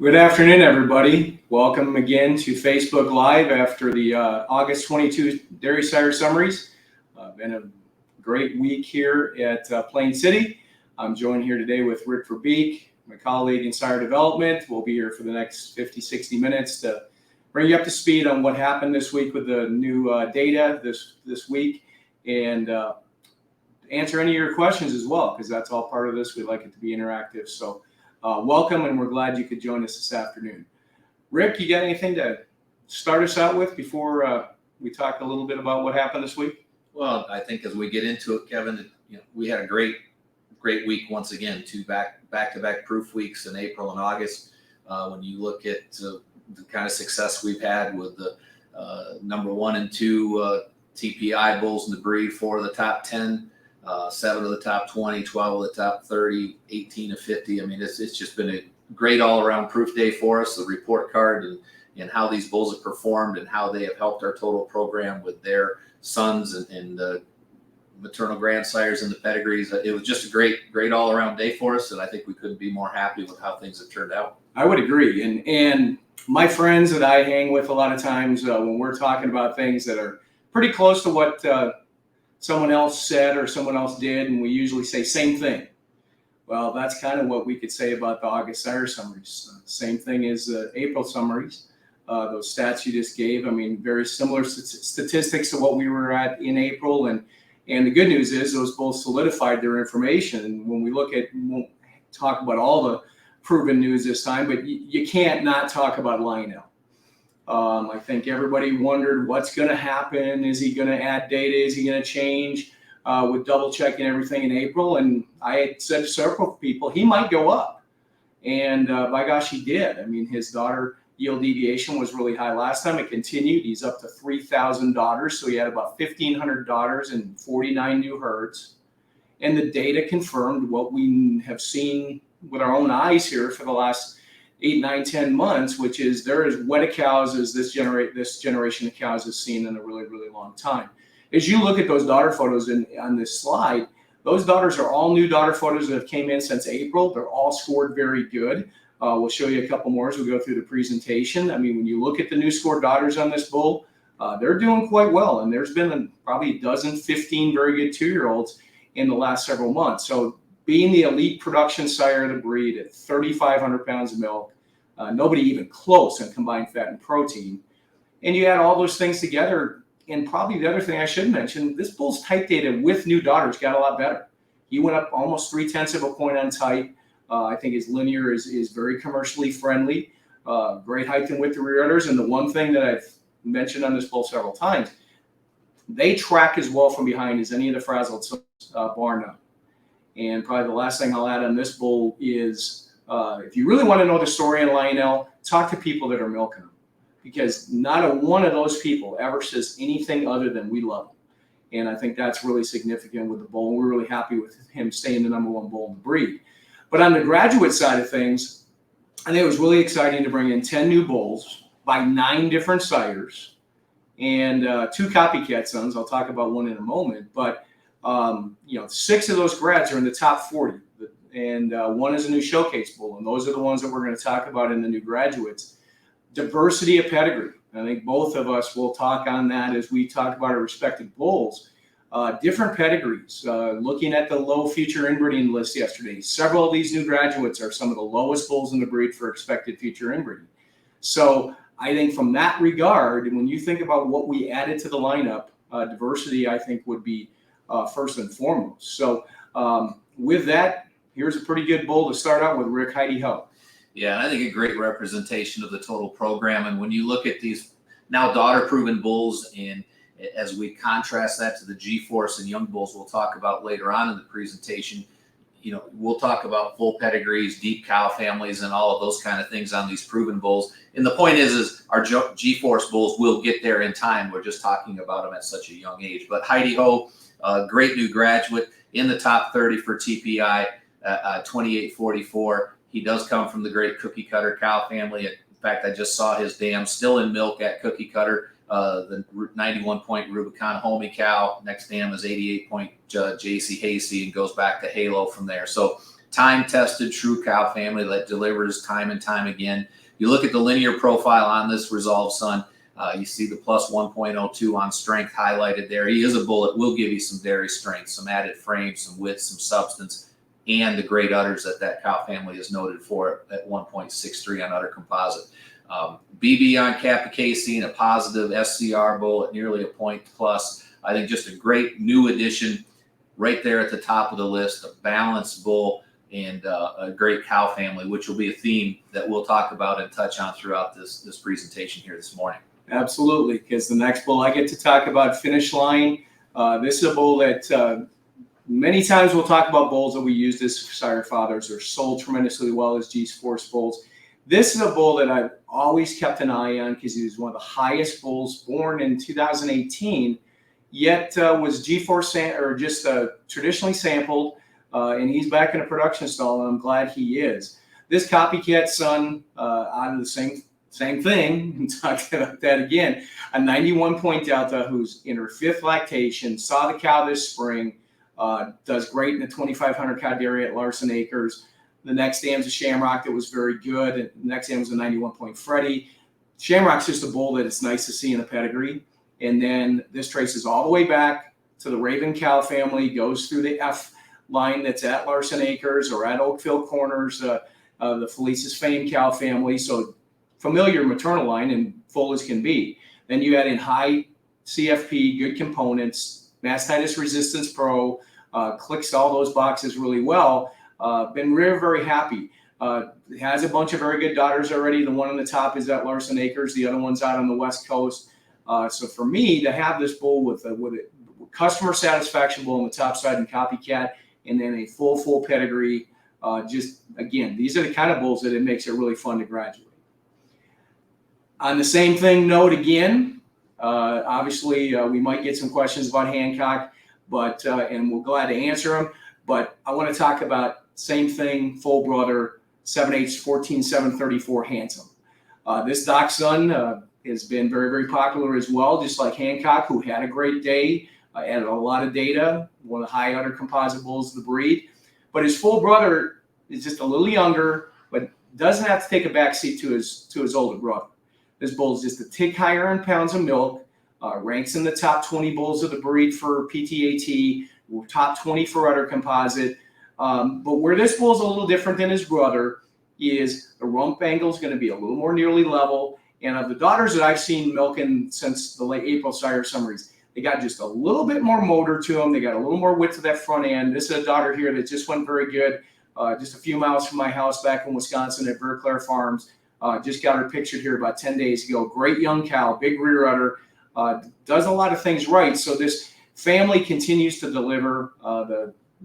Good afternoon, everybody. Welcome again to Facebook Live after the August 22 Dairy Sire Summaries. Been a great week here at Plain City. I'm joined here today with Rick Verbeek, my colleague in Sire Development. We'll be here for the next 50, 60 minutes to bring you up to speed on what happened this week with the new data this week and answer any of your questions as well, because that's all part of this. We like it to be interactive. So welcome, and we're glad you could join us this afternoon. Rick, you got anything to start us out with before we talk a little bit about what happened this week? Well, I think as we get into it, Kevin, we had a great week once again. Two back-to-back proof weeks in April and August. When you look at the kind of success we've had with the number 1 and 2 TPI bulls in the breed, 4 of the top 10. 7 of the top 20, 12 of the top 30, 18 of 50. I mean, it's just been a great all-around proof day for us. The report card and how these bulls have performed and how they have helped our total program with their sons and maternal grandsires and the pedigrees. It was just a great all-around day for us, and I think we couldn't be more happy with how things have turned out. I would agree. And my friends that I hang with a lot of times when we're talking about things that are pretty close to what someone else said or someone else did, and we usually say same thing. Well, that's kind of what we could say about the August Sire summaries. Same thing as the April summaries. Those stats you just gave, I mean, very similar statistics to what we were at in April. And the good news is those both solidified their information. And when we look at, we won't talk about all the proven news this time, but you can't not talk about Lionel. I think everybody wondered what's going to happen. Is he going to add data? Is he going to change with double checking everything in April? And I had said to several people, he might go up. And by gosh, he did. I mean, his daughter yield deviation was really high last time. It continued. He's up to 3,000 daughters. So he had about 1,500 daughters and 49 new herds. And the data confirmed what we have seen with our own eyes here for the last 8, 9, 10 months, which is there is wet cows as this generation of cows has seen in a really, really long time. As you look at those daughter photos on this slide, those daughters are all new daughter photos that have came in since April. They're all scored very good. We'll show you a couple more as we go through the presentation. I mean, when you look at the new scored daughters on this bull, they're doing quite well. And there's been probably a dozen, 15 very good 2-year-olds in the last several months. So being the elite production sire of the breed at 3,500 pounds of milk, nobody even close on combined fat and protein. And you add all those things together, and probably the other thing I should mention, this bull's type data with new daughters got a lot better. He went up almost 0.3 of a point on type. I think his linear is very commercially friendly, great height and width of rear udders. And the one thing that I've mentioned on this bull several times, they track as well from behind as any of the frazzled bar none. And probably the last thing I'll add on this bull is if you really want to know the story on Lionel, talk to people that are milking him, because not a one of those people ever says anything other than we love him. And I think that's really significant with the bull. And we're really happy with him staying the number 1 bull in the breed. But on the graduate side of things, I think it was really exciting to bring in 10 new bulls by 9 different sires and 2 copycat sons. I'll talk about one in a moment. But 6 of those grads are in the top 40. And 1 is a new showcase bull. And those are the ones that we're going to talk about in the new graduates. Diversity of pedigree. I think both of us will talk on that as we talk about our respective bulls. Different pedigrees. Looking at the low future inbreeding list yesterday, several of these new graduates are some of the lowest bulls in the breed for expected future inbreeding. So I think from that regard, when you think about what we added to the lineup, diversity, I think, would be first and foremost. So with that, here's a pretty good bull to start out with, Rick. Heidi Ho. Yeah, and I think a great representation of the total program. And when you look at these now daughter-proven bulls, and as we contrast that to the G-Force and young bulls we'll talk about later on in the presentation, we'll talk about full pedigrees, deep cow families, and all of those kind of things on these proven bulls. And the point is our G-Force bulls will get there in time. We're just talking about them at such a young age. But Heidi Ho, great new graduate in the top 30 for TPI, 2844. He does come from the great Cookie Cutter cow family. In fact, I just saw his dam still in milk at Cookie Cutter. The 91-point Rubicon Homey cow. Next dam is 88-point JC Hasty and goes back to Halo from there. So time-tested, true cow family that delivers time and time again. You look at the linear profile on this Resolve son, you see the plus 1.02 on strength highlighted there. He is a bull that will give you some dairy strength, some added frame, some width, some substance, and the great udders that cow family is noted for at 1.63 on udder composite. BB on capicasein, a positive SCR bull at nearly a point plus. I think just a great new addition right there at the top of the list, a balanced bull and a great cow family, which will be a theme that we'll talk about and touch on throughout this presentation here this morning. Absolutely, because the next bull I get to talk about, Finish Line. This is a bull that many times we'll talk about bulls that we used as sire fathers or sold tremendously well as G-Force bulls. This is a bull that I've always kept an eye on because he was one of the highest bulls, born in 2018, yet was G-Force or just traditionally sampled, and he's back in a production stall, and I'm glad he is. This copycat son out of the same thing, and talk about that again, a 91 point delta who's in her 5th lactation, saw the cow this spring, does great in the 2,500 cow dairy at Larson Acres. The next dam's a Shamrock that was very good. And the next dam was a 91 point Freddie. Shamrock's just a bull that it's nice to see in the pedigree. And then this traces all the way back to the Raven cow family, goes through the F line that's at Larson Acres or at Oakville Corners, the Felice's Fame cow family. So familiar maternal line and full as can be. Then you add in high CFP, good components, mastitis resistance pro, clicks all those boxes really well. Been very, very happy. Has a bunch of very good daughters already. The one on the top is at Larson Acres. The other one's out on the West Coast. So for me to have this bull with a customer satisfaction bull on the top side and copycat, and then a full pedigree, just again, these are the kind of bulls that it makes it really fun to graduate. On the same thing note again, obviously we might get some questions about Hancock, but and we're glad to answer them. But I want to talk about same thing, full brother, 7/8, 14/7/34 Handsome. This dachshund has been very, very popular as well, just like Hancock, who had a great day, added a lot of data, one of the high udder composite bulls of the breed. But his full brother is just a little younger, but doesn't have to take a backseat to his older brother. This bull is just a tick higher in pounds of milk, ranks in the top 20 bulls of the breed for PTAT, top 20 for udder composite. But where this bull is a little different than his brother is the rump angle is going to be a little more nearly level. And of the daughters that I've seen milking since the late April sire summaries, they got just a little bit more motor to them. They got a little more width to that front end. This is a daughter here that just went very good, just a few miles from my house back in Wisconsin at Verclair Farms. Just got her pictured here about 10 days ago. Great young cow, big rear udder, does a lot of things right. So this family continues to deliver,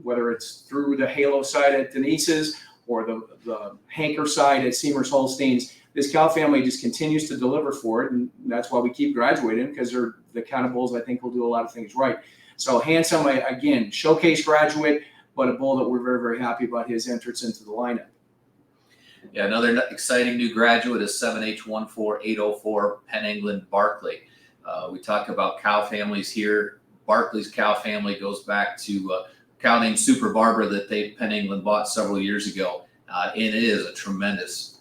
whether it's through the Halo side at Denise's or the Hanker side at Seymour's Holsteins. This cow family just continues to deliver for it, and that's why we keep graduating, because they're the kind of bulls I think will do a lot of things right. So Handsome, again, showcase graduate, but a bull that we're very, very happy about his entrance into the lineup. Yeah, another exciting new graduate is 7H14804 Penn England Barkley. We talk about cow families here. Barkley's cow family goes back to a cow named Super Barbara that Penn England bought several years ago. And it is a tremendous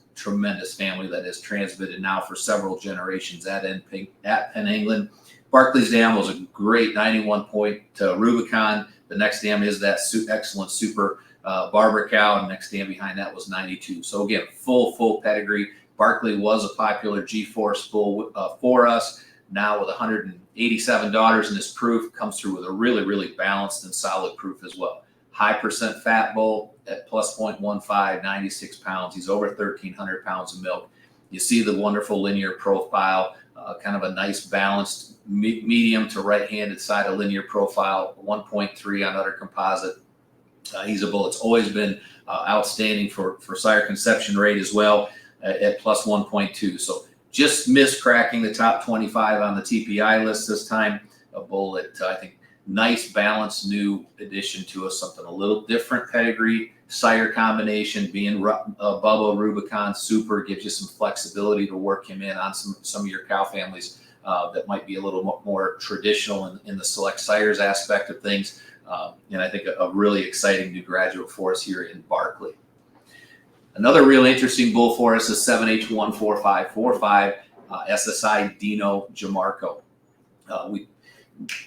family that has transmitted now for several generations at Penn England. Barkley's dam was a great 91 point Rubicon. The next dam is that excellent Super Barbara cow, and next dam behind that was 92. So again, full pedigree. Barkley was a popular G-Force bull for us. Now with 187 daughters in this proof, comes through with a really balanced and solid proof as well. High percent fat bull at plus 0.15, 96 pounds. He's over 1,300 pounds of milk. You see the wonderful linear profile, kind of a nice balanced medium to right-handed side of linear profile, 1.3 on udder composite. He's a bull that's always been outstanding for sire conception rate as well at plus 1.2. So just missed cracking the top 25 on the TPI list this time. A bull that I think nice balanced new addition to us, something a little different pedigree, sire combination, being Bubba, Rubicon, Super, gives you some flexibility to work him in on some of your cow families that might be a little more traditional in the select sires aspect of things. And I think a really exciting new graduate for us here in Barkley. Another real interesting bull for us is 7H14545 SSI Dino Jamarco.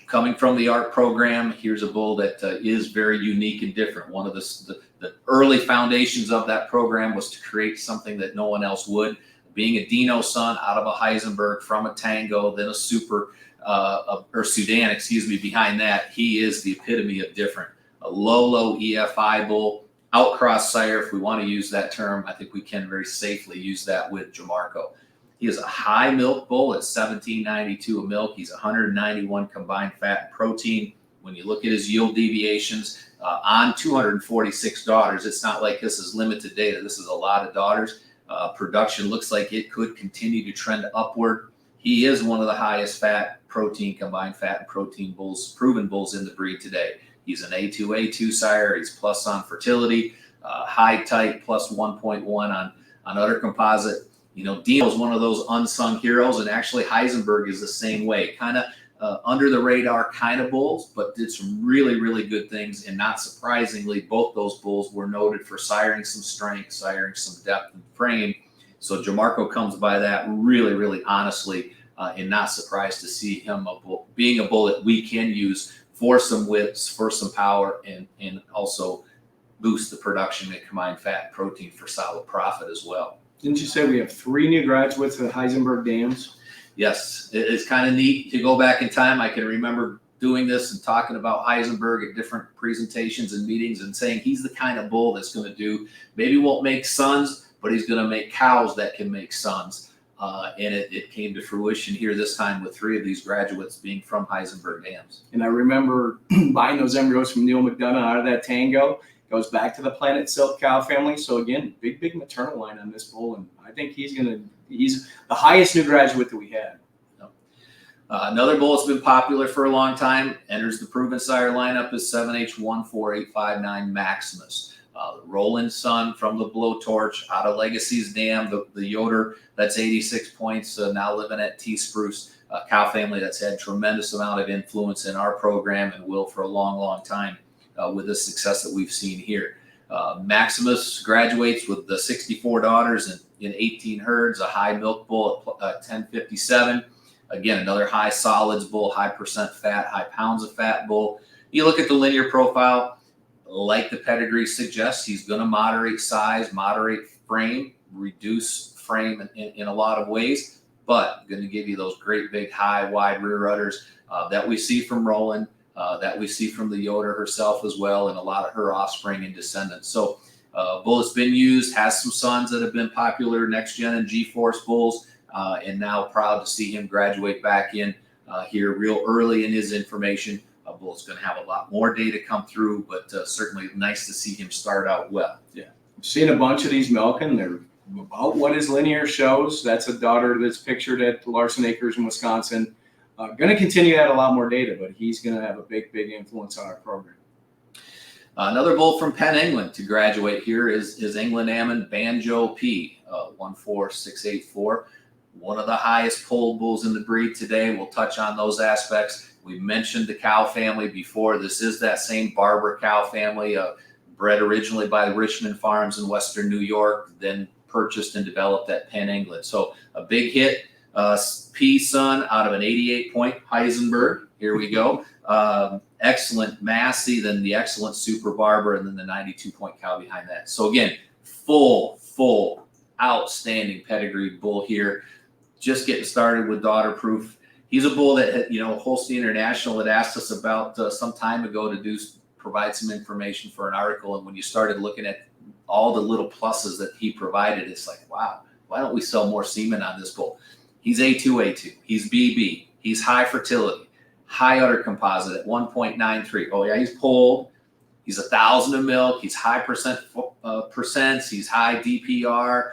Coming from the ARC program, here's a bull that is very unique and different. One of the early foundations of that program was to create something that no one else would. Being a Dino son out of a Heisenberg, from a Tango, then a Super, or Sudan, excuse me, behind that, he is the epitome of different. A low EFI bull, outcross sire, if we want to use that term. I think we can very safely use that with Jamarco. He is a high milk bull at 1792 a milk. He's 191 combined fat and protein. When you look at his yield deviations on 246 daughters, it's not like this is limited data. This is a lot of daughters. Production looks like it could continue to trend upward. He is one of the highest fat, protein, combined fat and protein bulls, proven bulls in the breed today. He's an A2 sire. He's plus on fertility, high tight, plus 1.1 on udder composite. You know, Dino is one of those unsung heroes, and actually Heisenberg is the same way. Kind of under the radar kind of bulls, but did some really, really good things. And not surprisingly, both those bulls were noted for siring some strength, siring some depth and frame. So Jamarco comes by that really, really honestly, and not surprised to see him being a bull that we can use for some widths, for some power, and also boost the production and combined fat and protein for solid profit as well. Didn't you say we have 3 new graduates at Heisenberg dams? Yes, it's kind of neat to go back in time. I can remember doing this and talking about Heisenberg at different presentations and meetings and saying he's the kind of bull that's going to do, maybe won't make sons, but he's going to make cows that can make sons. And it came to fruition here this time with 3 of these graduates being from Heisenberg dams. And I remember buying those embryos from Neil McDonough out of that Tango. Goes back to the Planet Silk cow family. So again, big maternal line on this bull, and I think he's the highest new graduate that we had. Another bull that's been popular for a long time, enters the proven sire lineup, is 7H14859 Maximus. The Roland son from the Blowtorch out of Legacy's dam, the Yoder, that's 86 points, now living at T Spruce, cow family that's had tremendous amount of influence in our program and will for a long, long time. With the success that we've seen here. Maximus graduates with the 64 daughters in 18 herds, a high milk bull at 1057. Again, another high solids bull, high percent fat, high pounds of fat bull. You look at the linear profile, like the pedigree suggests, he's going to moderate size, moderate frame, reduce frame in a lot of ways, but going to give you those great big high wide rear udders that we see from Roland. That we see from the Yoder herself as well, and a lot of her offspring and descendants. So bull has been used, has some sons that have been popular, NextGen and G-Force bulls, and now proud to see him graduate back in here real early in his information. Bull's going to have a lot more data come through, but certainly nice to see him start out well. Yeah, I've seen a bunch of these milking. They're about what his linear shows. That's a daughter that's pictured at Larson Acres in Wisconsin. Going to continue to add a lot more data, but he's going to have a big influence on our program. Another bull from Penn, England to graduate here is England Ammon Banjo P, 14684. One of the highest polled bulls in the breed today. We'll touch on those aspects. We mentioned the cow family before. This is that same Barber cow family, bred originally by the Richmond Farms in Western New York, then purchased and developed at Penn, England. So a big hit. P son out of an 88-point Heisenberg. Here we go. Excellent Massey, then the excellent Super Barber, and then the 92-point cow behind that. So again, full, outstanding pedigree bull here. Just getting started with daughter proof. He's a bull that, Holstein International had asked us about some time ago to provide some information for an article. And when you started looking at all the little pluses that he provided, it's like, wow, why don't we sell more semen on this bull? He's A2. He's BB. He's high fertility, high udder composite at 1.93. Oh yeah, he's polled. He's 1,000 of milk. He's high percents. He's high DPR.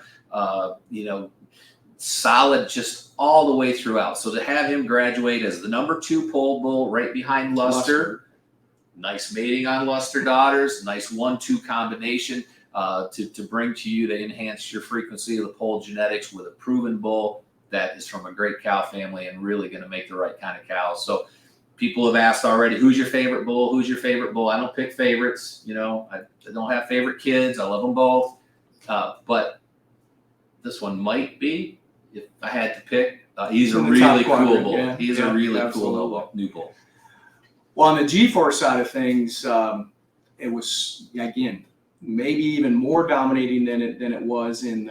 Solid just all the way throughout. So to have him graduate as the number 2 polled bull right behind Luster. Nice mating on Luster daughters. Nice 1-2 combination to bring to you to enhance your frequency of the polled genetics with a proven bull that is from a great cow family and really going to make the right kind of cows. So people have asked already, who's your favorite bull? Who's your favorite bull? I don't pick favorites. You know, I don't have favorite kids. I love them both. But this one might be, if I had to pick. He's a really cool bull. Yeah, He's a really cool new bull. Well, on the G-Force side of things, it was, again, maybe even more dominating than it was in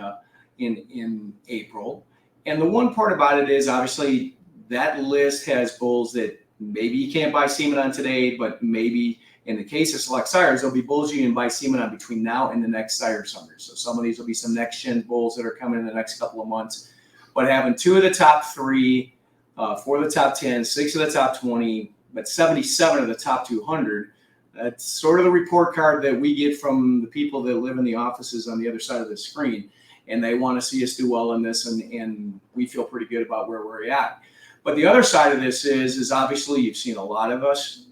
April. And the one part about it is, obviously, that list has bulls that maybe you can't buy semen on today, but maybe in the case of select sires, there'll be bulls you can buy semen on between now and the next sire summary. So some of these will be some NextGen bulls that are coming in the next couple of months. But having 2 of the top 3, 4 of the top 10, 6 of the top 20, but 77 of the top 200, that's sort of the report card that we get from the people that live in the offices on the other side of the screen. And they want to see us do well in this, and we feel pretty good about where we're at. But the other side of this is obviously you've seen a lot of us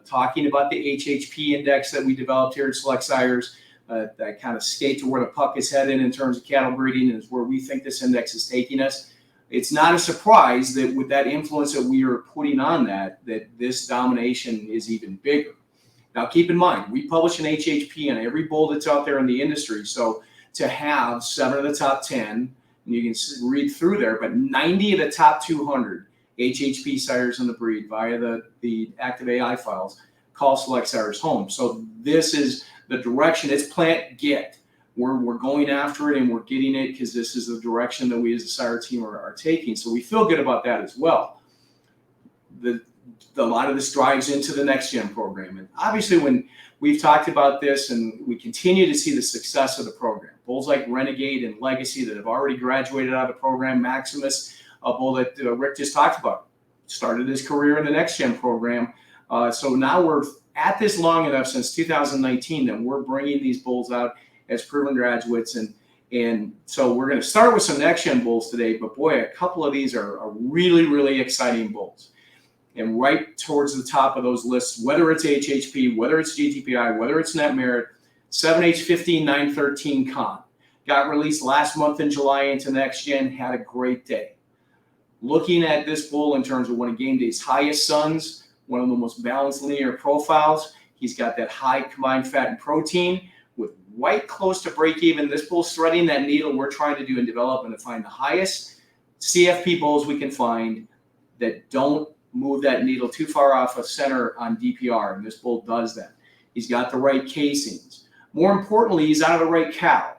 talking about the HHP index that we developed here at Select Sires. That kind of skate to where the puck is headed in terms of cattle breeding, and is where we think this index is taking us. It's not a surprise that with that influence that we are putting on that this domination is even bigger. Now, keep in mind, we publish an HHP on every bull that's out there in the industry. So to have 7 of the top 10, and you can read through there, but 90 of the top 200 HHP sires in the breed via the active AI files call Select Sires home. So this is the direction. It's plant get. We're going after it, and we're getting it because this is the direction that we as a sire team are taking. So we feel good about that as well. A lot of this drives into the NextGen program. And obviously when we've talked about this and we continue to see the success of the program, bulls like Renegade and Legacy that have already graduated out of the program, Maximus, a bull that Rick just talked about, started his career in the NextGen program. So now we're at this long enough since 2019 that we're bringing these bulls out as proven graduates. And so we're going to start with some NextGen bulls today, but boy, a couple of these are really, really exciting bulls. And right towards the top of those lists, whether it's HHP, whether it's GTPI, whether it's net merit, 7H15913 Con got released last month in July into NextGen, had a great day. Looking at this bull in terms of one of game day's highest sons, one of the most balanced linear profiles, he's got that high combined fat and protein with right close to break even. This bull's threading that needle we're trying to do in development to find the highest CFP bulls we can find that don't move that needle too far off of center on DPR, and this bull does that. He's got the right casings. More importantly, he's out of the right cow.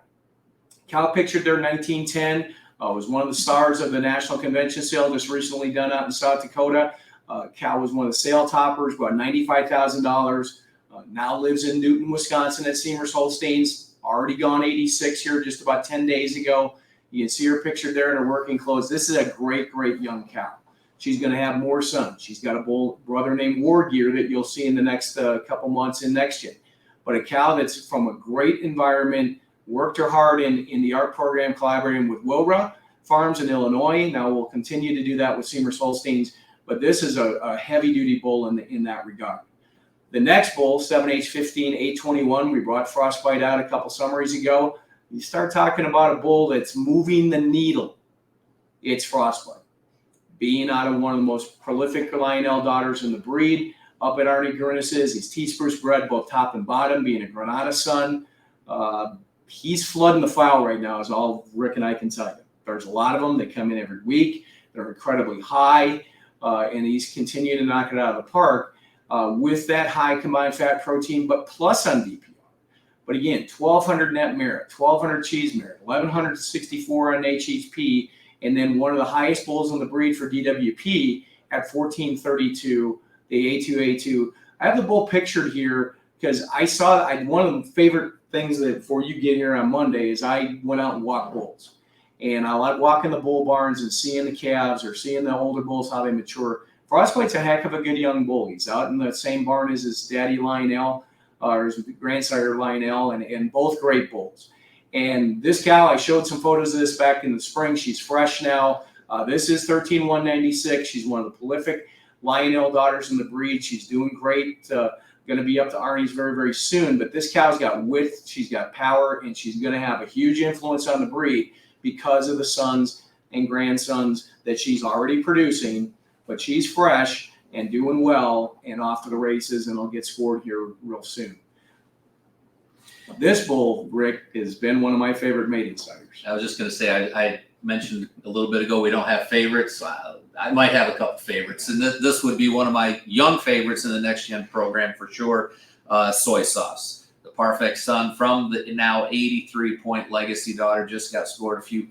Cow pictured there 1910 was one of the stars of the National Convention sale just recently done out in South Dakota. Cow was one of the sale toppers, about $95,000. Now lives in Newton, Wisconsin at Seymour's Holsteins. Already gone 86 here just about 10 days ago. You can see her pictured there in her working clothes. This is a great, great young cow. She's going to have more sons. She's got a brother named Wargear that you'll see in the next couple months in NextGen. But a cow that's from a great environment, worked her hard in the art program, collaborating with Wilra Farms in Illinois. Now we'll continue to do that with Seymour's Holsteins. But this is a heavy-duty bull in that regard. The next bull, 7H15821, we brought Frostbite out a couple summaries ago. You start talking about a bull that's moving the needle, it's Frostbite. Being out of one of the most prolific Lionel daughters in the breed, up at Arnie Gurnis's. He's T-Spruce bred, both top and bottom, being a Granada son. He's flooding the file right now, is all Rick and I can tell you. There's a lot of them. They come in every week. They're incredibly high, and he's continuing to knock it out of the park with that high combined fat protein, but plus on DPR. But again, 1,200 net merit, 1,200 cheese merit, 1,164 on HHP, and then one of the highest bulls in the breed for DWP at 1432, the A2A2. I have the bull pictured here because one of the favorite things that before you get here on Monday is I went out and walked bulls. And I like walking the bull barns and seeing the calves or seeing the older bulls, how they mature. Frostbite's a heck of a good young bull. He's out in the same barn as his daddy Lionel, or his grandsire Lionel, and both great bulls. And this cow, I showed some photos of this back in the spring. She's fresh now. This is 13196. She's one of the prolific Lionel daughters in the breed. She's doing great. Going to be up to Arnie's very, very soon. But this cow's got width. She's got power, and she's going to have a huge influence on the breed because of the sons and grandsons that she's already producing. But she's fresh, and doing well and off to the races, and I'll get scored here real soon. This bull, Rick, has been one of my favorite mating sires. I was just going to say, I mentioned a little bit ago we don't have favorites. I might have a couple favorites, and this would be one of my young favorites in the NextGen program for sure. Soy Sauce, the Parfait son from the now 83-point legacy daughter, just got scored a few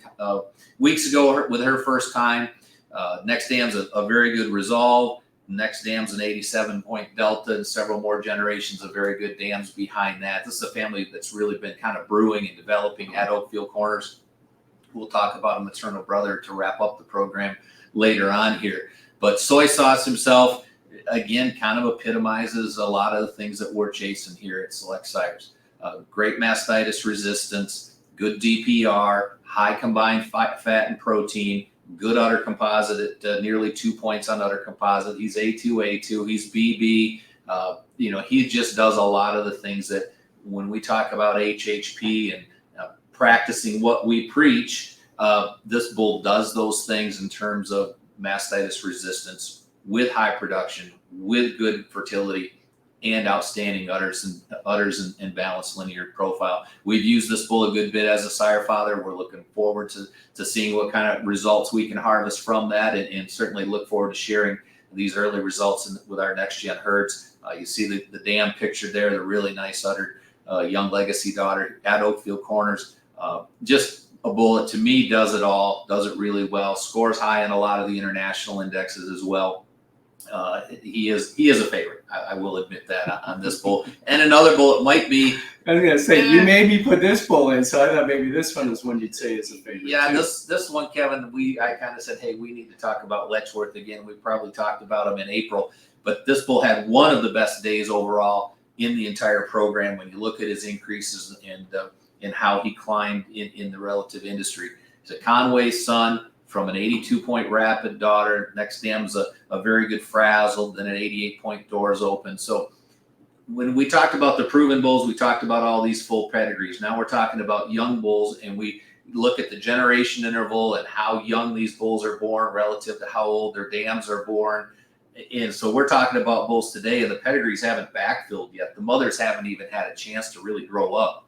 weeks ago with her first time. Next Dam's a very good resolve. Next Dam's an 87-point delta, and several more generations of very good dams behind that. This is a family that's really been kind of brewing and developing at Oakfield Corners. We'll talk about a maternal brother to wrap up the program later on here. But Soy Sauce himself, again, kind of epitomizes a lot of the things that we're chasing here at Select Sires. Great mastitis resistance, good DPR, high combined fat and protein, good udder composite at nearly 2 points on udder composite. He's A2, he's BB. He just does a lot of the things that when we talk about HHP and practicing what we preach, this bull does those things in terms of mastitis resistance with high production, with good fertility, and outstanding udders and balanced linear profile. We've used this bull a good bit as a sire father. We're looking forward to seeing what kind of results we can harvest from that, and certainly look forward to sharing these early results with our NextGen herds. You see the dam pictured there, the really nice uddered young legacy daughter at Oakfield Corners. Just a bull that to me does it all, does it really well, scores high in a lot of the international indexes as well. He is a favorite. I will admit that on this bull. And another bull, it might be. I was gonna say you made me put this bull in, so I thought maybe this one is one you'd say is a favorite. Yeah, too. this one, Kevin. I kind of said, hey, we need to talk about Letchworth again. We probably talked about him in April, but this bull had one of the best days overall in the entire program. When you look at his increases and how he climbed in the relative industry, he's a Conway son from an 82-point rapid daughter. Next Dam's a very good frazzle, then an 88-point doors open. So when we talked about the proven bulls, we talked about all these full pedigrees. Now we're talking about young bulls, and we look at the generation interval and how young these bulls are born relative to how old their dams are born. And so we're talking about bulls today, and the pedigrees haven't backfilled yet. The mothers haven't even had a chance to really grow up.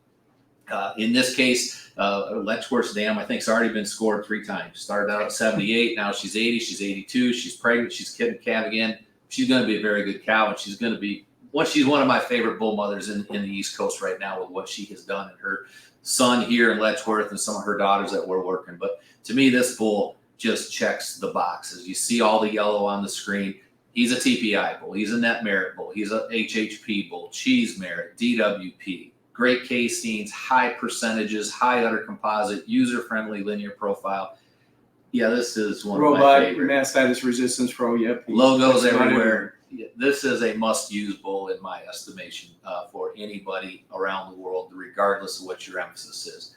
In this case, Letchworth's dam, I think, has already been scored 3 times. Started out at 78, now she's 80, she's 82, she's pregnant, she's kid and calf again. She's going to be a very good cow, and she's going to be she's one of my favorite bull mothers in the East Coast right now with what she has done and her son here in Letchworth and some of her daughters that we're working. But to me, this bull just checks the boxes. You see all the yellow on the screen. He's a TPI bull. He's a net merit bull. He's a HHP bull, cheese merit, DWP. Great caseins, high percentages, high udder composite, user-friendly linear profile. Yeah, this is one of my favorite. Mastitis resistance pro, yep. Logos everywhere. Yeah, this is a must-use bull in my estimation for anybody around the world, regardless of what your emphasis is.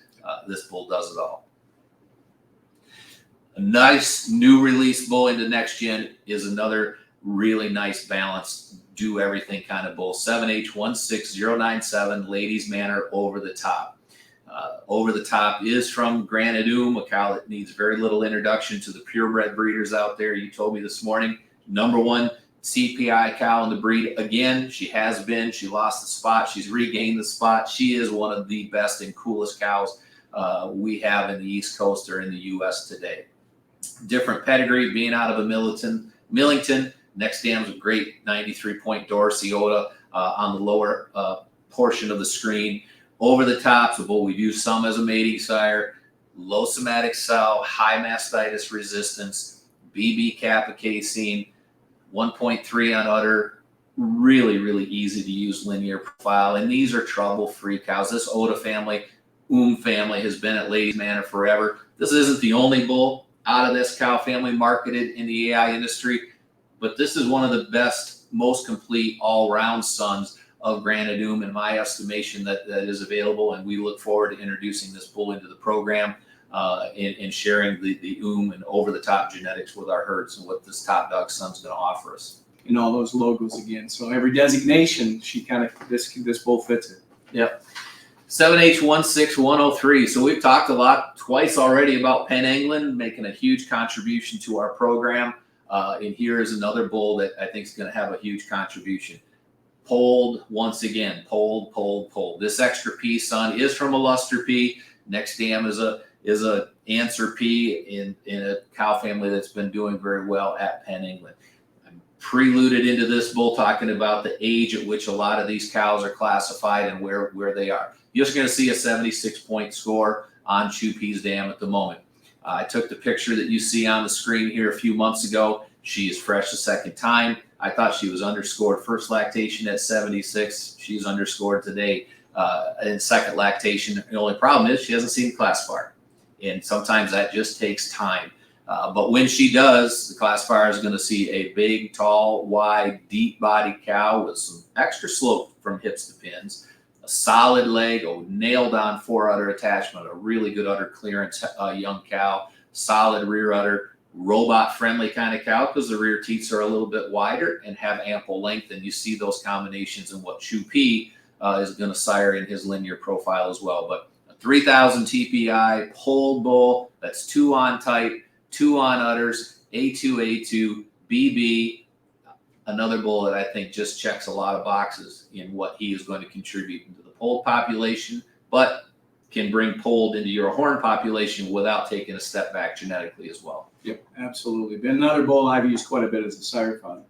This bull does it all. A nice new release bull into NextGen is another really nice balanced do everything kind of bull. 7H16097 Ladies Manor Over the Top. Over the Top is from Granite Oom, a cow that needs very little introduction to the purebred breeders out there. You told me this morning, #1 CPI cow in the breed. Again, she has been. She lost the spot. She's regained the spot. She is one of the best and coolest cows we have in the East Coast or in the U.S. today. Different pedigree, being out of a Millington. Next Dam's a great 93-point Dorsiota on the lower portion of the screen. Over the Top's a bull we've used some as a mating sire. Low somatic cell, high mastitis resistance, BB kappa casein, 1.3 on udder. Really, really easy to use linear profile. And these are trouble-free cows. This Oda family, family has been at Ladies Manor forever. This isn't the only bull out of this cow family marketed in the AI industry, but this is one of the best, most complete all-round sons of Granite Oom, in my estimation, that is available. And we look forward to introducing this bull into the program and sharing the Oom and over-the-top genetics with our herds and what this top dog son's going to offer us. And all those logos again. So every designation, this bull fits it. Yep. 7H16103. So we've talked twice already about Penn England making a huge contribution to our program. And here is another bull that I think is going to have a huge contribution. Polled once again, polled. This extra P, son, is from a luster P. Next dam is a answer P in a cow family that's been doing very well at Penn England. I'm preluded into this bull talking about the age at which a lot of these cows are classified and where they are. You're just going to see a 76-point score on Chew P's dam at the moment. I took the picture that you see on the screen here a few months ago. She is fresh the second time. I thought she was underscored first lactation at 76. She's underscored today in second lactation. The only problem is she hasn't seen the classifier. And sometimes that just takes time. But when she does, the classifier is going to see a big, tall, wide, deep-bodied cow with some extra slope from hips to pins, a solid leg, a nailed-on fore-udder attachment, a really good udder clearance young cow, solid rear udder, robot-friendly kind of cow because the rear teats are a little bit wider and have ample length, and you see those combinations in what Chew P is going to sire in his linear profile as well. But a 3,000 TPI polled bull, that's 2 on type, 2 on udders, A2, BB, another bull that I think just checks a lot of boxes in what he is going to contribute into the polled population, but can bring polled into your horn population without taking a step back genetically as well. Yep, absolutely. Been another bull I've used quite a bit as a sire father.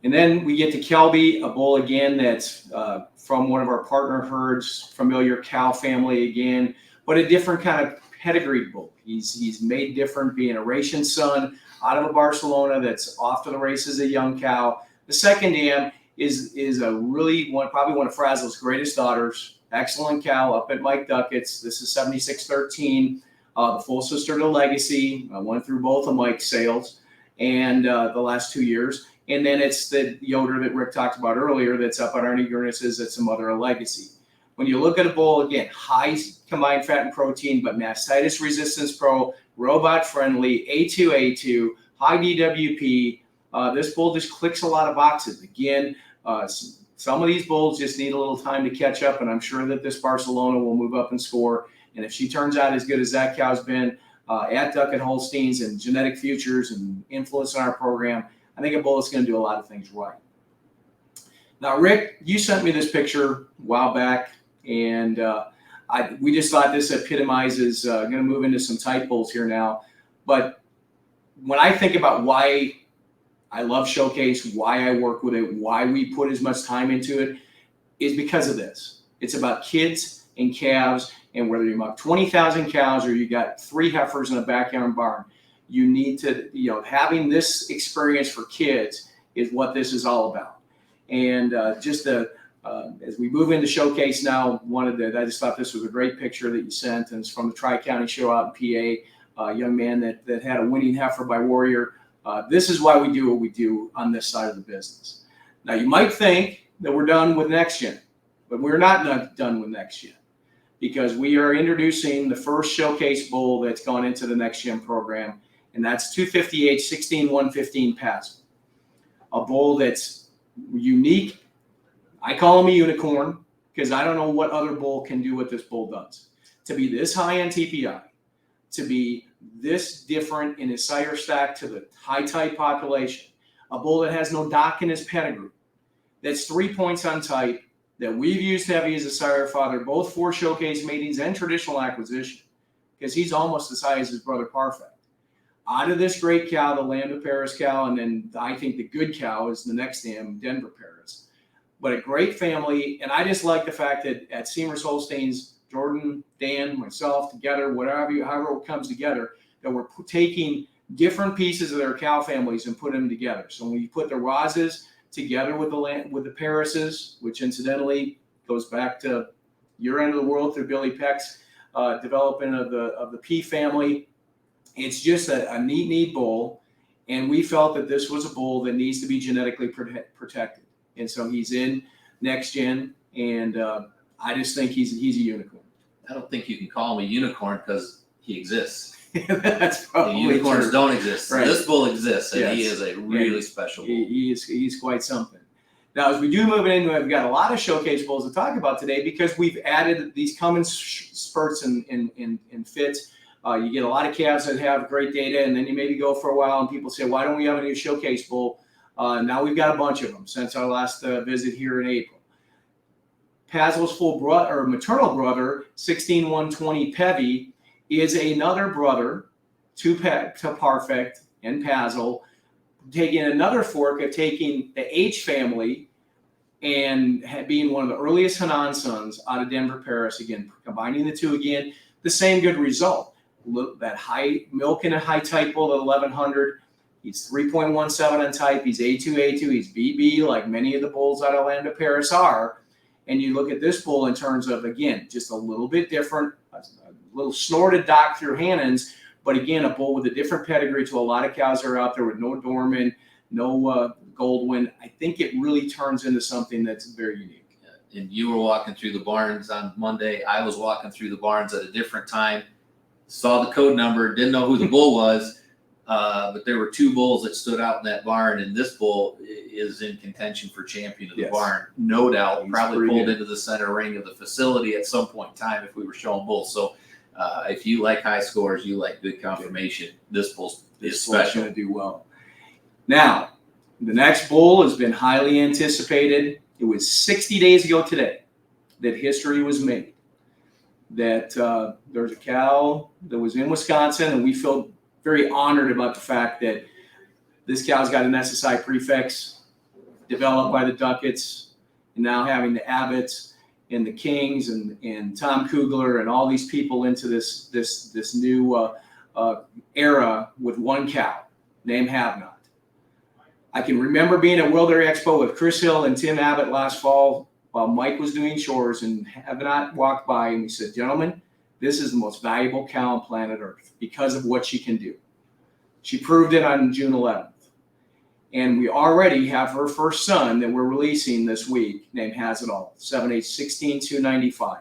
And then we get to Kelby, a bull again that's from one of our partner herds, familiar cow family again, but a different kind of pedigree bull. He's made different, being a Ratian son out of a Barcelona that's off to the races, a young cow. The second dam is a really probably one of Frazzle's greatest daughters. Excellent cow up at Mike Duckett's. This is 7613, the full sister to Legacy. I went through both of Mike's sales and the last 2 years. And then it's the Yoder that Rick talked about earlier that's up at Arnie Gurnis's that's a mother of Legacy. When you look at a bull, again, high combined fat and protein, but mastitis resistance pro, robot friendly, A2, high DWP. This bull just clicks a lot of boxes. Again, some of these bulls just need a little time to catch up, and I'm sure that this Barcelona will move up and score. And if she turns out as good as that cow's been at Duckett Holsteins and genetic futures and influence in our program, I think a bull is going to do a lot of things right. Now, Rick, you sent me this picture a while back, and we just thought this epitomizes, going to move into some tight bulls here now. But when I think about why I love Showcase, why I work with it, why we put as much time into it, is because of this. It's about kids and calves, and whether you have 20,000 cows or you got 3 heifers in a backyard barn, you need to, having this experience for kids is what this is all about. And as we move into Showcase now, I just thought this was a great picture that you sent, and it's from the Tri-County show out in PA, a young man that had a winning heifer by Warrior. This is why we do what we do on this side of the business. Now, you might think that we're done with NextGen, but we're not done with NextGen, because we are introducing the first Showcase bull that's gone into the NextGen program, and that's 258 16-115 Pass. A bull that's unique. I call him a unicorn because I don't know what other bull can do what this bull does. To be this high in TPI, to be this different in his sire stack to the high type population, a bull that has no dock in his pedigree, that's 3 points on type, that we've used heavy as a sire father, both for Showcase matings and traditional acquisition, because he's almost as high as his brother Parfait. Out of this great cow, the Lambda Paris cow, and then I think the good cow is the next dam, Denver Paris. But a great family, and I just like the fact that at Seymour's Holsteins, Jordan, Dan, myself, together, however it comes together, that we're taking different pieces of their cow families and putting them together. So when you put the Rozes together with the Parises, which incidentally goes back to your end of the world through Billy Peck's development of the P family, it's just a neat bull. And we felt that this was a bull that needs to be genetically protected. And so he's in NextGen, and I just think he's a unicorn. I don't think you can call him a unicorn because he exists. That's probably unicorns true. Don't exist. Right. This bull exists, and Yes. he is a really special bull. He's quite something. Now, as we do move into it, we've got a lot of Showcase bulls to talk about today because we've added these coming spurts and fits. You get a lot of calves that have great data, and then you maybe go for a while, and people say, why don't we have a new showcase bull? Now we've got a bunch of them since our last visit here in April. Pazel's full brother, or maternal brother, 16120 Pevy, is another brother to Parfect and Pazel, taking another fork of taking the H family and being one of the earliest Hanan sons out of Denver Paris. Again, combining the two again, the same good result. That high milk and a high type bull at 1100. He's 3.17 on type. He's A2, he's BB, like many of the bulls out of Land of Paris are. And you look at this bull in terms of, again, just a little bit different, a little snorted dock through Hannons, but again, a bull with a different pedigree to a lot of cows that are out there with no Dorman, no Goldwyn. I think it really turns into something that's very unique. And you were walking through the barns on Monday. I was walking through the barns at a different time, saw the code number, didn't know who the bull was, but there were two bulls that stood out in that barn, and this bull is in contention for champion of the barn, no doubt. He's probably pulled into the center ring of the facility at some point in time if we were showing bulls. So if you like high scores, you like good confirmation, this bull is special. Going to do well. Now, the next bull has been highly anticipated. It was 60 days ago today that history was made. That there's a cow that was in Wisconsin, and we feel very honored about the fact that this cow's got an SSI prefix developed by the Ducats, and now having the Abbotts and the Kings and Tom Kugler and all these people into this new era with one cow named Have Not. I can remember being at World Dairy Expo with Chris Hill and Tim Abbott last fall while Mike was doing chores, and Have Not walked by and he said, gentlemen, this is the most valuable cow on planet Earth because of what she can do. She proved it on June 11th. And we already have her first son that we're releasing this week named Has It All, 7/8/16/295.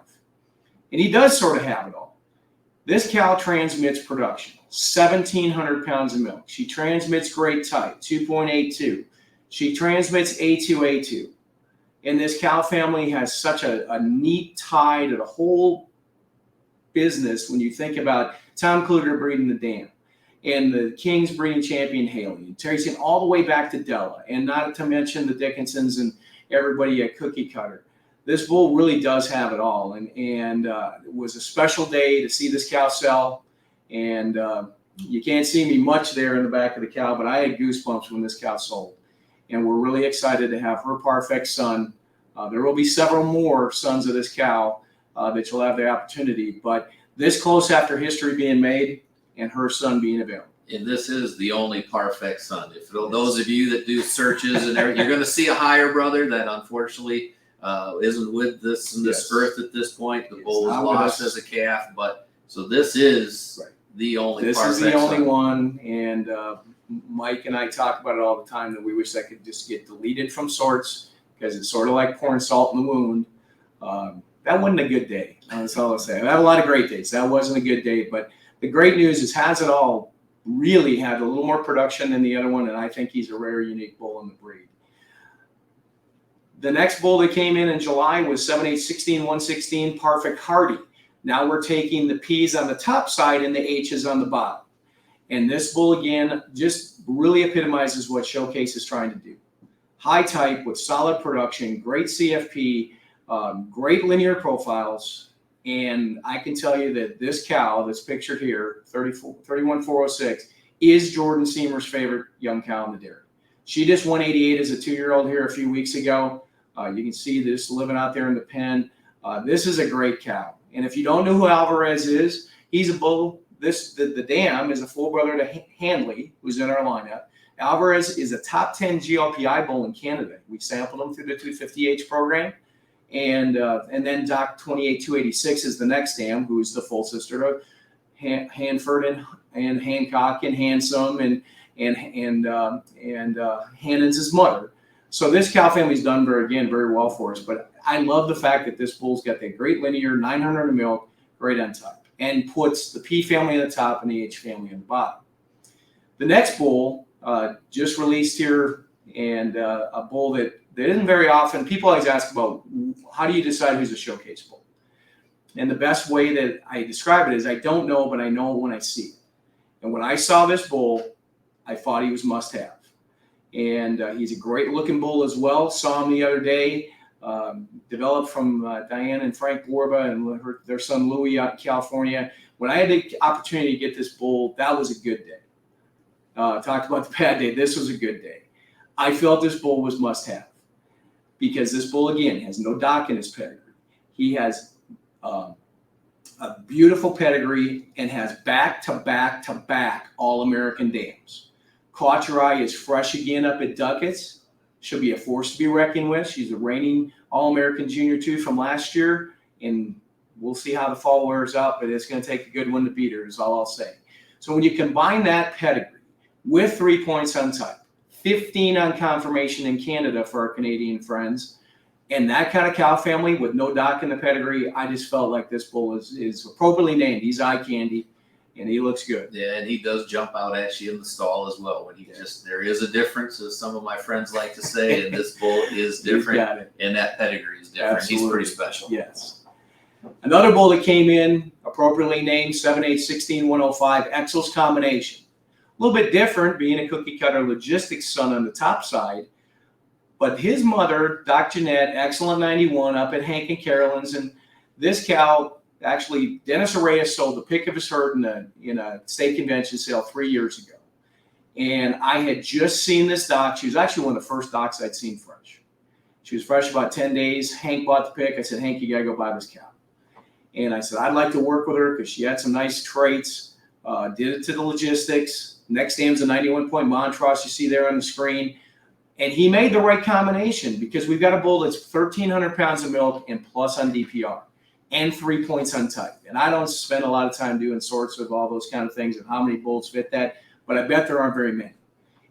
And he does sort of have it all. This cow transmits production, 1,700 pounds of milk. She transmits great type, 2.82. She transmits A2. And this cow family has such a neat tie to the whole business when you think about Tom Kluger breeding the dam and the Kings breeding champion Haley and tracing all the way back to Della, and not to mention the Dickinsons and everybody at Cookie Cutter. This bull really does have it all, and it was a special day to see this cow sell. And you can't see me much there in the back of the cow, but I had goosebumps when this cow sold. And we're really excited to have her Parfect son. There will be several more sons of this cow that you'll have the opportunity, but this close after history being made and her son being available. And this is the only Parfect son. If those of you that do searches and everything, you're going to see a higher brother that unfortunately isn't with this in this earth at this point. The bull was lost as a calf, but so this is the only. This is the only one, and Mike and I talk about it all the time that we wish that could just get deleted from sorts because it's sort of like pouring salt in the wound. That wasn't a good day. That's all I'll say. I had a lot of great days. That wasn't a good day, but the great news is Has It All really had a little more production than the other one, and I think he's a rare, unique bull in the breed. The next bull that came in July was 7/8/16/116 Parfect Hardy. Now we're taking the P's on the top side and the H's on the bottom. And this bull, again, just really epitomizes what Showcase is trying to do. High type with solid production, great CFP, great linear profiles. And I can tell you that this cow, this pictured here, 31406, is Jordan Seymour's favorite young cow in the dairy. She just won 88 as a 2-year-old here a few weeks ago. You can see this living out there in the pen. This is a great cow. And if you don't know who Alvarez is, he's a bull. The dam is a full brother to Handley, who's in our lineup. Alvarez is a top 10 GLPI bull in Canada. We sampled him through the 250H program. And then Doc 28286 is the next dam, who's the full sister of Hanford and Hancock and Handsome and Hannon's his mother. So this cow family's done very well for us. But I love the fact that this bull's got that great linear 900 of milk, great on top, and puts the P family on the top and the H family on the bottom. The next bull just released here, and a bull that isn't very often. People always ask about how do you decide who's a showcase bull. And the best way that I describe it is I don't know, but I know it when I see it. And when I saw this bull, I thought he was must have. And he's a great looking bull as well. Saw him the other day, developed from Diane and Frank Borba and their son Louie out in California. When I had the opportunity to get this bull, that was a good day. Talked about the bad day. This was a good day. I felt this bull was must have because this bull, again, has no dock in his pedigree. He has a beautiful pedigree and has back-to-back All-American dams. Caught Your Eye is fresh again up at Duckett's. She'll be a force to be reckoned with. She's a reigning All-American Junior too from last year, and we'll see how the fall wears out, but it's going to take a good one to beat her is all I'll say. So when you combine that pedigree with 3 points on type, 15 on confirmation in Canada for our Canadian friends, and that kind of cow family with no dock in the pedigree, I just felt like this bull is appropriately named. He's eye candy, and he looks good. Yeah, and he does jump out at you in the stall as well. When there is a difference, as some of my friends like to say, and this bull is different, and that pedigree is different. Absolutely. He's pretty special. Yes. Another bull that came in, appropriately named 7-8-16-105, Exel's Combination. A little bit different, being a cookie cutter logistics son on the top side. But his mother, Doc Jeanette, excellent 91 up at Hank and Carolyn's. And this cow, actually, Dennis Arrayas sold the pick of his herd in a state convention sale 3 years ago. And I had just seen this doc. She was actually one of the first docs I'd seen fresh. She was fresh about 10 days. Hank bought the pick. I said, Hank, you got to go buy this cow. And I said, I'd like to work with her because she had some nice traits. Did it to the logistics. Next dam's a 91-point Montrose you see there on the screen. And he made the right combination because we've got a bull that's 1,300 pounds of milk and plus on DPR and 3 points on type. And I don't spend a lot of time doing sorts of all those kind of things and how many bulls fit that, but I bet there aren't very many.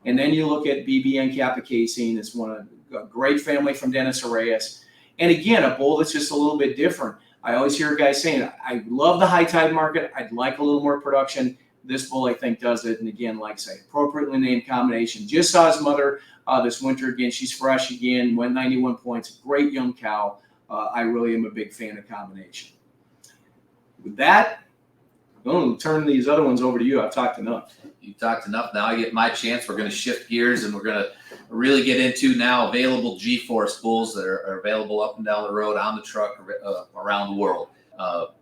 And then you look at BBN Kappa Casein. It's a great family from Dennis Arrayas. And again, a bull that's just a little bit different. I always hear guys saying, I love the high tide market. I'd like a little more production. This bull, I think, does it. And again, like I say, appropriately named combination. Just saw his mother this winter again. She's fresh again, went 91 points. Great young cow. I really am a big fan of combination. With that, I'm going to turn these other ones over to you. I've talked enough. You talked enough. Now I get my chance. We're going to shift gears and we're going to really get into now available G-Force bulls that are available up and down the road, on the truck, around the world.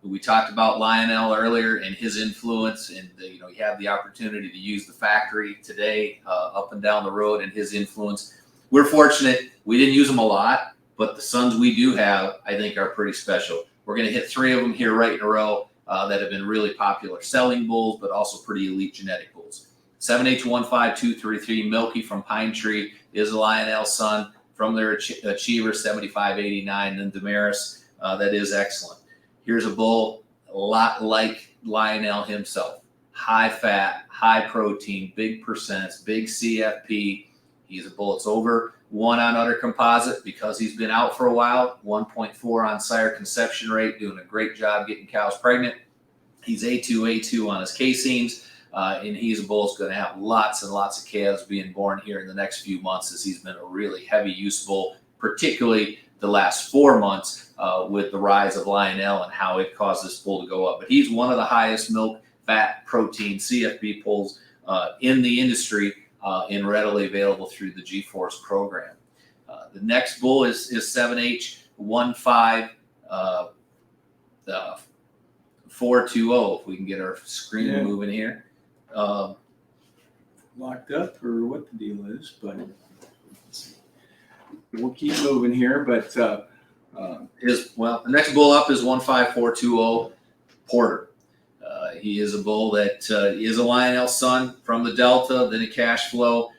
We talked about Lionel earlier and his influence, and he had the opportunity to use the factory today up and down the road and his influence. We're fortunate. We didn't use them a lot, but the sons we do have, I think, are pretty special. We're going to hit 3 of them here right in a row that have been really popular selling bulls, but also pretty elite genetic bulls. 7H15233 Milky from Pine Tree is a Lionel son from their Achiever 7589, and Damaris. That is excellent. Here's a bull a lot like Lionel himself. High fat, high protein, big percents, big CFP. He's a bull that's over 1 on udder composite because he's been out for a while. 1.4 on sire conception rate, doing a great job getting cows pregnant. He's A2 on his caseins, and he's a bull that's going to have lots and lots of calves being born here in the next few months, as he's been a really heavy use bull, particularly the last 4 months with the rise of Lionel and how it caused this bull to go up. But he's one of the highest milk, fat, protein, CFP bulls in the industry and readily available through the G-Force program. The next bull is 7H15 420. If we can get our screen moving here. Locked up or what the deal is, but we'll keep moving here. But the next bull up is 15420 Porter. He is a bull that is a Lionel son from the Delta, then a cash flow,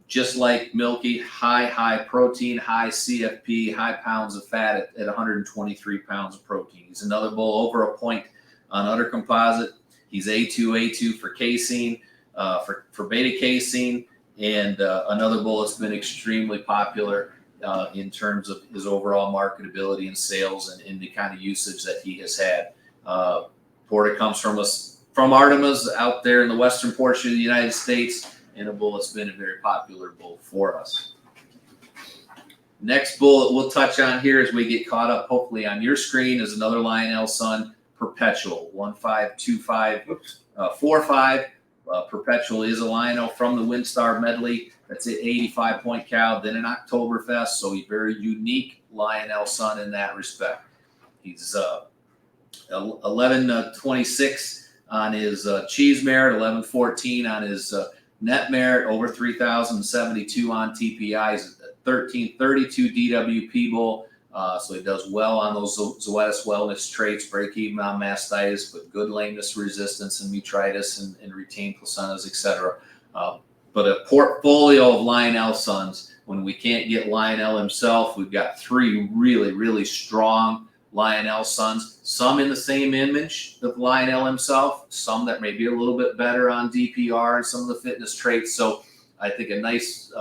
just like Milky, high protein, high CFP, high pounds of fat at 123 pounds of protein. He's another bull over a point on udder composite. He's A2 for casein, for beta casein, and another bull that's been extremely popular in terms of his overall marketability and sales and the kind of usage that he has had. Porter comes from Artemis out there in the western portion of the United States, and a bull that's been a very popular bull for us. Next bull that we'll touch on here as we get caught up, hopefully on your screen, is another Lionel son Perpetual, 1525, 45. Perpetual is a Lionel from the Windstar medley. That's an 85-point cow. Then an Oktoberfest, so a very unique Lionel son in that respect. He's 1126 on his cheese merit, 1114 on his net merit, over 3,072 on TPIs, 1332 DWP bull. So he does well on those Zoetis wellness traits, break even on mastitis, but good lameness resistance and metritis and retained placentas, etc. But a portfolio of Lionel sons. When we can't get Lionel himself, we've got 3 really, really strong Lionel sons. Some in the same image of Lionel himself, some that may be a little bit better on DPR and some of the fitness traits. So I think a nice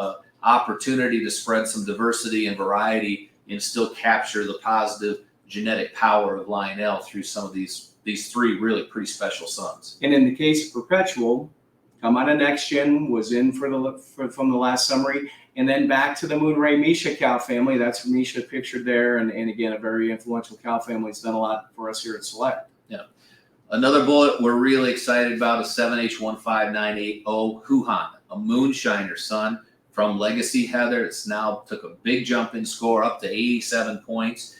opportunity to spread some diversity and variety and still capture the positive genetic power of Lionel through some of these 3 really pretty special sons. And in the case of Perpetual, come out of NextGen, was in from the last summary, and then back to the Moonray Misha cow family. That's Misha pictured there, and again, a very influential cow family. It's done a lot for us here at Select. Yeah. Another bullet we're really excited about is 7H15980 Huhan, a moonshiner son from Legacy Heather. It's now took a big jump in score up to 87 points.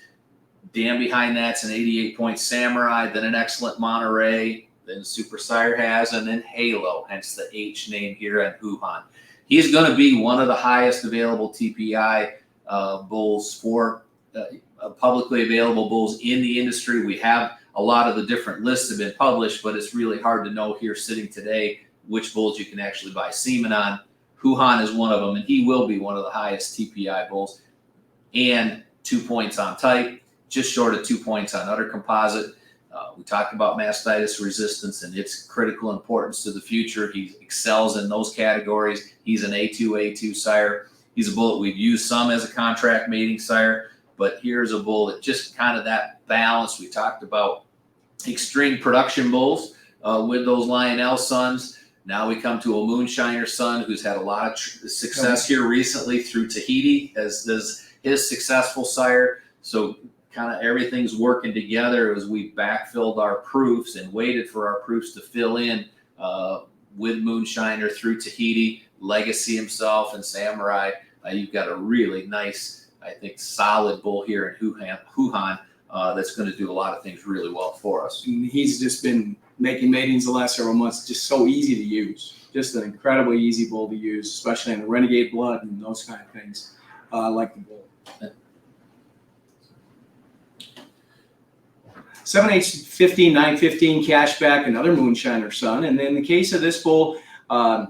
Dan behind that's an 88-point Samurai, then an excellent Monterey, then Super Sire has, and then Halo, hence the H name here at Huhan. He's going to be one of the highest available TPI bulls for publicly available bulls in the industry. We have a lot of the different lists have been published, but it's really hard to know here sitting today which bulls you can actually buy semen on. Huhan is one of them, and he will be one of the highest TPI bulls. And 2 points on type, just short of 2 points on udder composite. We talked about mastitis resistance and its critical importance to the future. He excels in those categories. He's an A2 sire. He's a bull that we've used some as a contract mating sire, but here's a bull that just kind of that balance. We talked about extreme production bulls with those Lionel sons. Now we come to a moonshiner son who's had a lot of success here recently through Tahiti as his successful sire. So kind of everything's working together as we backfilled our proofs and waited for our proofs to fill in with moonshiner through Tahiti, Legacy himself, and Samurai. You've got a really nice, I think, solid bull here in Huhan that's going to do a lot of things really well for us. And he's just been making matings the last several months just so easy to use. Just an incredibly easy bull to use, especially in the Renegade blood and those kind of things. I like the bull. 7H15, 915 cashback, another moonshiner son. And in the case of this bull, a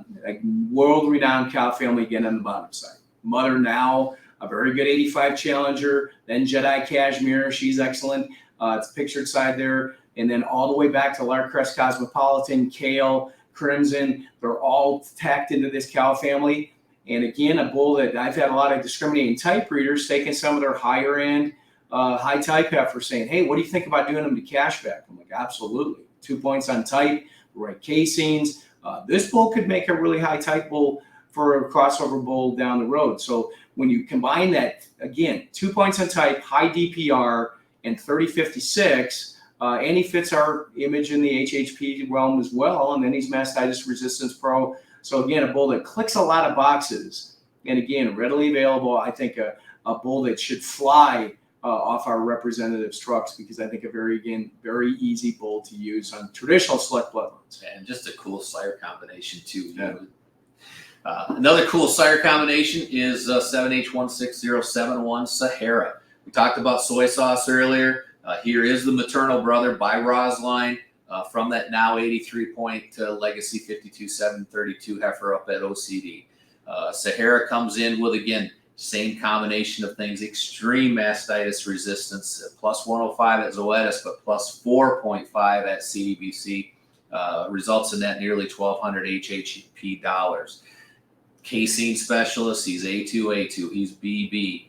world-renowned cow family again on the bottom side. Mother now, a very good 85 challenger, then Jedi Cashmere, she's excellent. It's pictured side there. And then all the way back to Larkcrest Cosmopolitan, Kale, Crimson, they're all tacked into this cow family. And again, a bull that I've had a lot of discriminating type breeders taking some of their higher end high type heifers saying, hey, what do you think about doing them to cashback? I'm like, absolutely. 2 points on type, right casings. This bull could make a really high type bull for a crossover bull down the road. So when you combine that, again, 2 points on type, high DPR, and 3056, and he fits our image in the HHP realm as well. And then he's mastitis resistance pro. So again, a bull that clicks a lot of boxes. And again, readily available. I think a bull that should fly off our representatives' trucks, because I think a very easy bull to use on traditional Select bloodlines. And just a cool sire combination too. Yeah. Another cool sire combination is 7H16071 Sahara. We talked about soy sauce earlier. Here is the maternal brother by Rosline from that now 83-point Legacy 52732 heifer up at OCD. Sahara comes in with, again, same combination of things, extreme mastitis resistance, plus 105 at Zoetis, but plus 4.5 at CDBC, results in that nearly 1,200 HHP dollars. Casein specialist, he's A2, he's BB.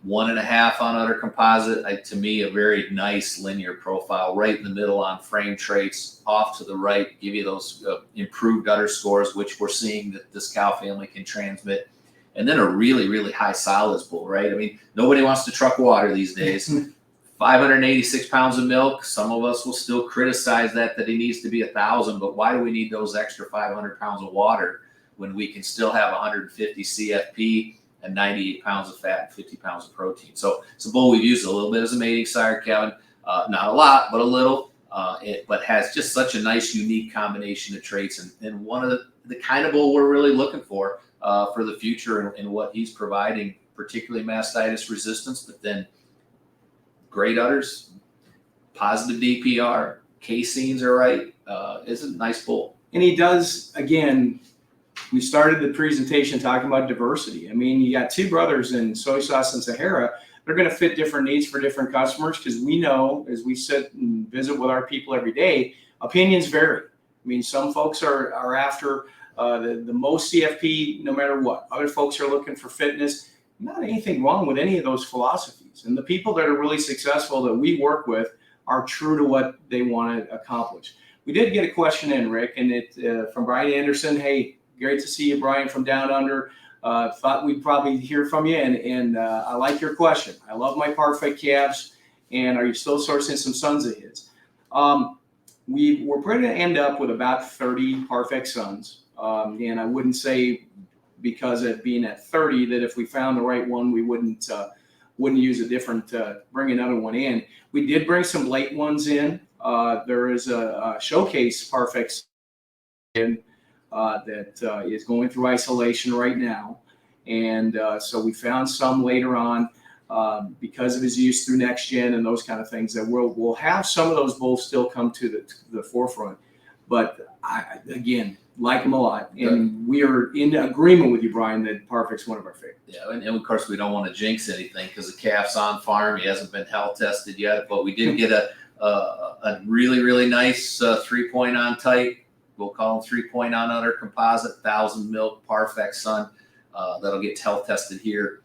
1.5 on udder composite. To me, a very nice linear profile, right in the middle on frame traits, off to the right, give you those improved udder scores, which we're seeing that this cow family can transmit. And then a really, really high solids bull, right? I mean, nobody wants to truck water these days. 586 pounds of milk. Some of us will still criticize that he needs to be 1,000, but why do we need those extra 500 pounds of water when we can still have 150 CFP and 98 pounds of fat and 50 pounds of protein? So it's a bull we've used a little bit as a mating sire, Kevin. Not a lot, but a little. But has just such a nice, unique combination of traits, and one of the kind of bull we're really looking for the future and what he's providing, particularly mastitis resistance, but then great udders, positive DPR, caseins are right. It's a nice bull. And he does, again, we started the presentation talking about diversity. I mean, you got two brothers in Soy Sauce and Sahara. They're going to fit different needs for different customers, because we know, as we sit and visit with our people every day, opinions vary. I mean, some folks are after the most CFP no matter what. Other folks are looking for fitness. Not anything wrong with any of those philosophies. And the people that are really successful that we work with are true to what they want to accomplish. We did get a question in, Rick, and it from Brian Anderson. Hey, great to see you, Brian, from Down Under. Thought we'd probably hear from you, and I like your question. I love my Parfait calves, and are you still sourcing some sons of his? We're going to end up with about 30 Parfait sons, and I wouldn't say, because of being at 30, that if we found the right one, we wouldn't use a different, bring another one in. We did bring some late ones in. There is a showcase Parfait in that is going through isolation right now. And so we found some later on because of his use through NextGen and those kind of things, that we'll have some of those bulls still come to the forefront. But I, again, like them a lot. And we are in agreement with you, Brian, that Parfait's one of our favorites. Yeah, and of course we don't want to jinx anything because the calf's on farm. He hasn't been health tested yet, but we did get a really, really nice 3-point on type. We'll call him 3-point on udder composite, 1,000 milk Parfait son. That'll get health tested here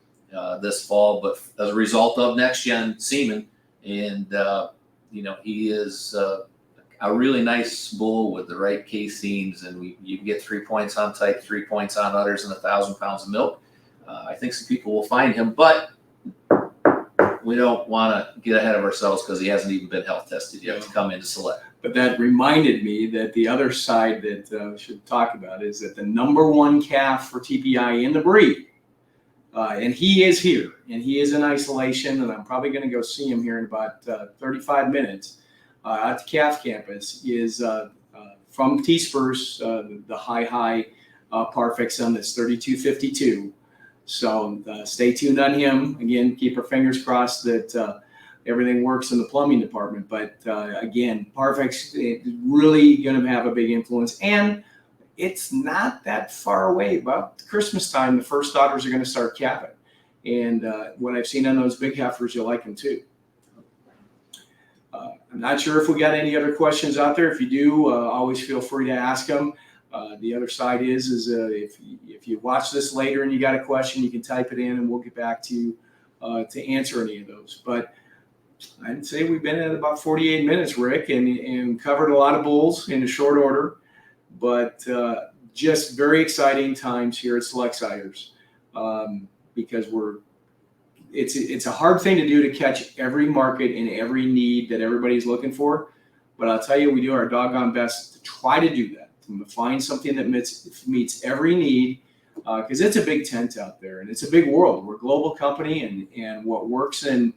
this fall. But as a result of NextGen semen, and he is a really nice bull with the right caseins, and you can get 3 points on type, 3 points on udders, and 1,000 pounds of milk. I think some people will find him, but we don't want to get ahead of ourselves because he hasn't even been health tested yet to come into select. But that reminded me that the other side that we should talk about is that the number one calf for TPI in the breed, and he is here, and he is in isolation, and I'm probably going to go see him here in about 35 minutes at the calf campus, is from T-Spurs, the high Parfait son that's 3252. So stay tuned on him. Again, keep our fingers crossed that everything works in the plumbing department. But again, Parfait's really going to have a big influence. And it's not that far away. About Christmas time, the first daughters are going to start calving. And what I've seen on those big heifers, you'll like them too. I'm not sure if we got any other questions out there. If you do, always feel free to ask them. The other side is if you watch this later and you got a question, you can type it in and we'll get back to you to answer any of those. But I'd say we've been at about 48 minutes, Rick, and covered a lot of bulls in a short order. But just very exciting times here at Select Sires because it's a hard thing to do to catch every market and every need that everybody's looking for. But I'll tell you, we do our doggone best to try to do that, to find something that meets every need, because it's a big tent out there and it's a big world. We're a global company, and what works in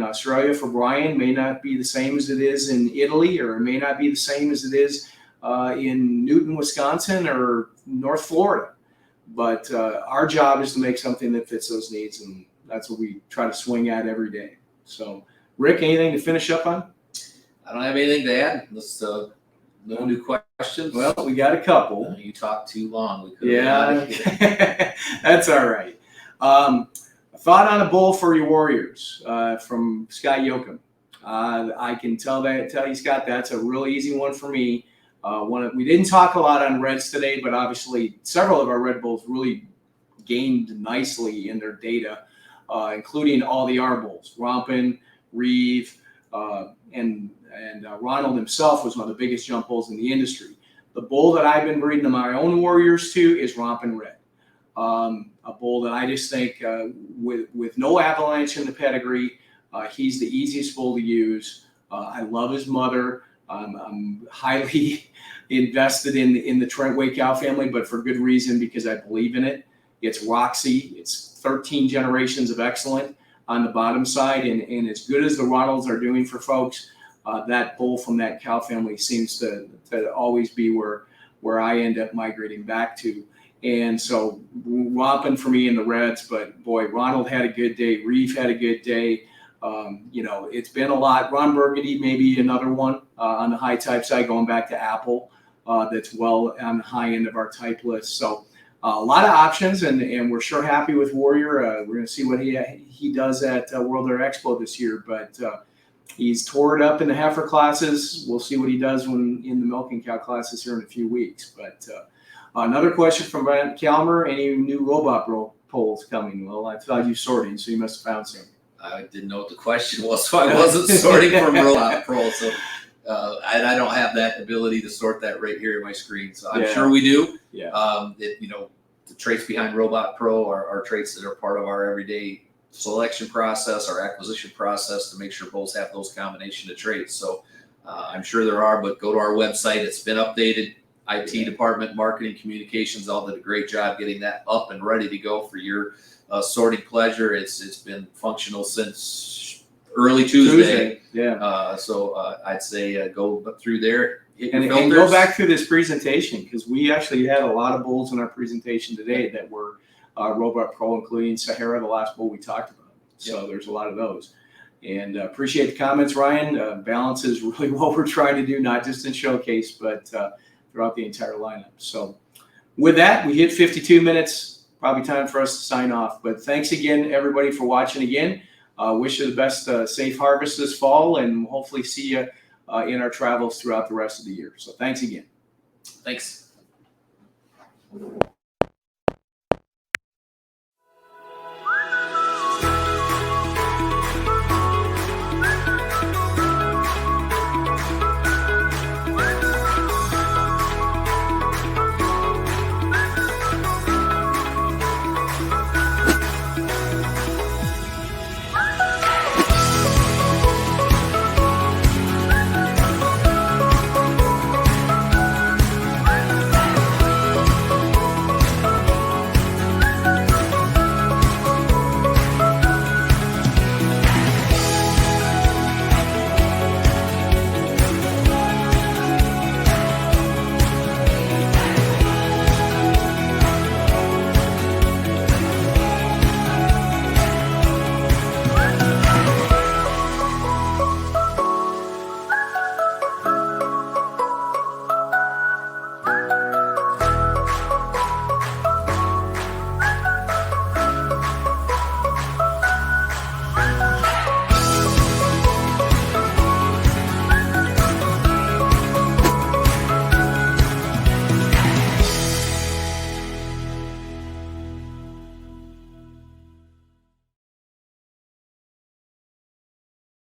Australia for Brian may not be the same as it is in Italy, or it may not be the same as it is in Newton, Wisconsin, or North Florida. But our job is to make something that fits those needs, and that's what we try to swing at every day. So, Rick, anything to finish up on? I don't have anything to add. Let's no new questions. Well, we got a couple. You talked too long. Yeah, that's all right. A thought on a bull for your Warriors from Scott Yoakum. I can tell you, Scott, that's a really easy one for me. We didn't talk a lot on reds today, but obviously several of our red bulls really gained nicely in their data, including all the R bulls, Rompin, Reeve, and Ronald himself was one of the biggest jump bulls in the industry. The bull that I've been breeding my own Warriors to is Rompin Red, a bull that I just think with no avalanche in the pedigree, He's the easiest bull to use. I love his mother. I'm highly invested in the Trentway cow family, but for good reason, because I believe in it. It's Roxy. It's 13 generations of excellent on the bottom side, and as good as the Ronalds are doing for folks, that bull from that cow family seems to always be where I end up migrating back to. And so romping for me in the Reds, but boy, Ronald had a good day. Reef had a good day. It's been a lot. Ron Burgundy, maybe another one on the high type side, going back to Apple, that's well on the high end of our type list. So a lot of options, and we're sure happy with Warrior. We're going to see what he does at World Air Expo this year, but he's tore it up in the heifer classes. We'll see what he does when in the milking cow classes here in a few weeks. But another question from Brent Calmer: any new robot polls coming? Well, I thought you sorting, so you must have found some. I didn't know what the question was, so I wasn't sorting from Robot Pro. So I don't have that ability to sort that right here in my screen. So I'm sure we do. Yeah. The traits behind Robot Pro are traits that are part of our everyday selection process, our acquisition process, to make sure bulls have those combination of traits. So I'm sure there are, but go to our website. It's been updated. IT department, marketing, communications, all did a great job getting that up and ready to go for your sorting pleasure. It's been functional since early Tuesday. Yeah. So I'd say go through there. And go back through this presentation, because we actually had a lot of bulls in our presentation today that were Robot Pro, including Sahara, the last bull we talked about. So there's a lot of those. And appreciate the comments, Ryan. Balance is really what we're trying to do, not just in Showcase, but throughout the entire lineup. So with that, we hit 52 minutes. Probably time for us to sign off. But thanks again, everybody, for watching again. Wish you the best safe harvest this fall, and hopefully see you in our travels throughout the rest of the year. So thanks again. Thanks.